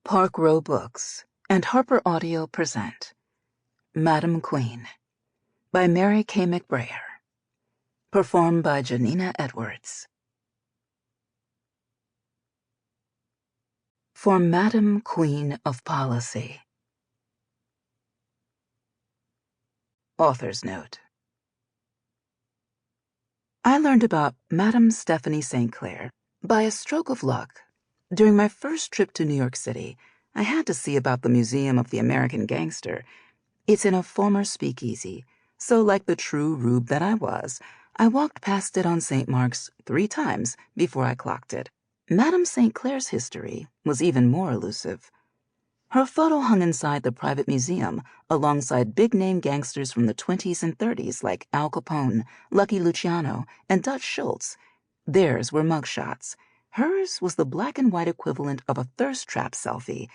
Park Row Books and HarlequinAudio present Madam Queen by Mary K. McBrayer. Performed by Janina Edwards. For Madam Queen of Policy. Author's Note. I learned about Madame Stephanie St. Clair by a stroke of luck. During my first trip to New York City, I had to see about the Museum of the American Gangster. It's in a former speakeasy, so like the true rube that I was, I walked past it on St. Mark's 3 times before I clocked it. Madame St. Clair's history was even more elusive. Her photo hung inside the private museum alongside big-name gangsters from the 20s and 30s like Al Capone, Lucky Luciano, and Dutch Schultz. Theirs were mugshots. Hers was the black-and-white equivalent of a thirst trap selfie.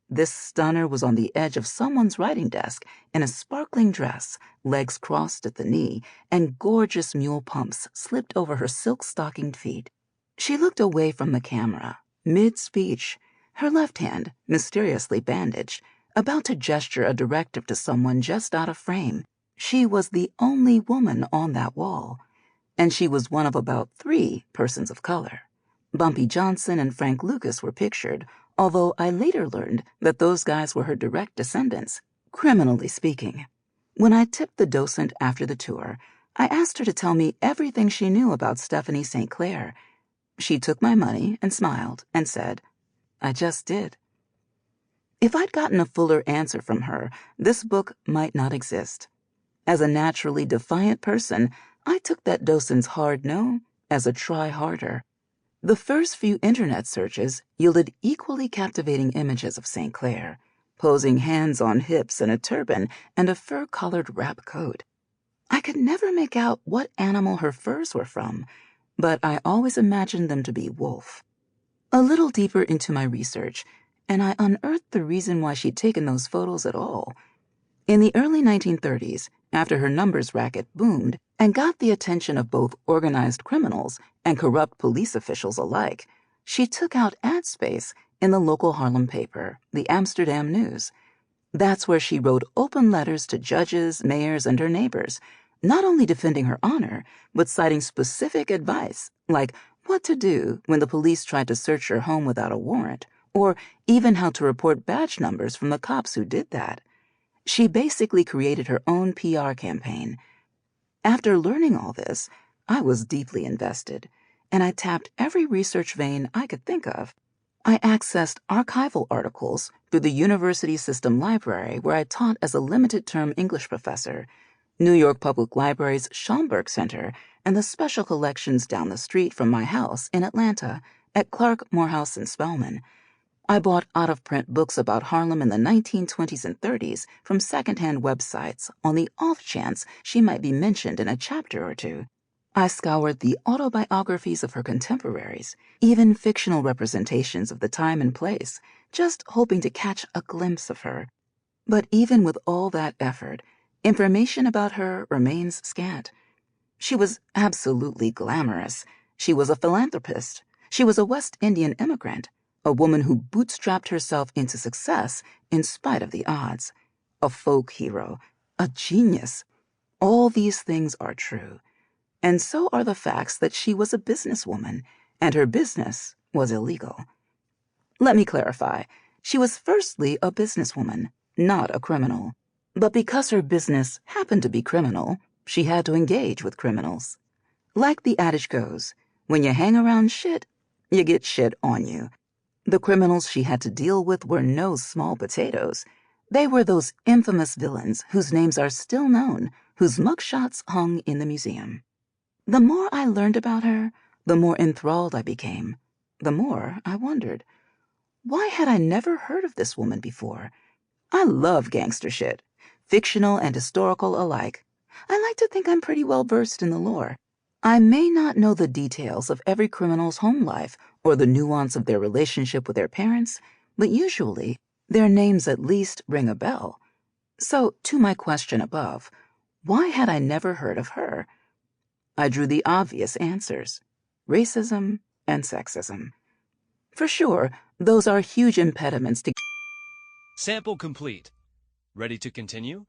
This stunner was on the edge of someone's writing desk in a sparkling dress, legs crossed at the knee, and gorgeous mule pumps slipped over her silk-stockinged feet. She looked away from the camera, mid-speech, her left hand mysteriously bandaged, about to gesture a directive to someone just out of frame. She was the only woman on that wall, and she was one of about 3 persons of color. Bumpy Johnson and Frank Lucas were pictured, although I later learned that those guys were her direct descendants, criminally speaking. When I tipped the docent after the tour, I asked her to tell me everything she knew about Stephanie St. Clair. She took my money and smiled and said, "I just did." If I'd gotten a fuller answer from her, this book might not exist. As a naturally defiant person, I took that docent's hard no as a try harder. The first few internet searches yielded equally captivating images of St. Clair, posing hands on hips in a turban and a fur-collared wrap coat. I could never make out what animal her furs were from, but I always imagined them to be wolf. A little deeper into my research, and I unearthed the reason why she'd taken those photos at all. In the early 1930s, after her numbers racket boomed and got the attention of both organized criminals and corrupt police officials alike, she took out ad space in the local Harlem paper, the Amsterdam News. That's where she wrote open letters to judges, mayors, and her neighbors, not only defending her honor, but citing specific advice, like what to do when the police tried to search her home without a warrant, or even how to report badge numbers from the cops who did that. She basically created her own PR campaign. After learning all this, I was deeply invested, and I tapped every research vein I could think of. I accessed archival articles through the university system library where I taught as a limited-term English professor, New York Public Library's Schomburg Center, and the special collections down the street from my house in Atlanta at Clark, Morehouse, and Spelman. I bought out-of-print books about Harlem in the 1920s and 30s from secondhand websites on the off-chance she might be mentioned in a chapter or 2. I scoured the autobiographies of her contemporaries, even fictional representations of the time and place, just hoping to catch a glimpse of her. But even with all that effort, information about her remains scant. She was absolutely glamorous. She was a philanthropist. She was a West Indian immigrant. A woman who bootstrapped herself into success in spite of the odds. A folk hero. A genius. All these things are true. And so are the facts that she was a businesswoman, and her business was illegal. Let me clarify. She was firstly a businesswoman, not a criminal. But because her business happened to be criminal, she had to engage with criminals. Like the adage goes, when you hang around shit, you get shit on you. The criminals she had to deal with were no small potatoes. They were those infamous villains whose names are still known, whose mugshots hung in the museum. The more I learned about her, the more enthralled I became. The more I wondered, why had I never heard of this woman before? I love gangster shit, fictional and historical alike. I like to think I'm pretty well versed in the lore. I may not know the details of every criminal's home life or the nuance of their relationship with their parents, but usually their names at least ring a bell. So, to my question above, why had I never heard of her? I drew the obvious answers: racism and sexism. For sure, those are huge impediments to Sample complete. Ready to continue?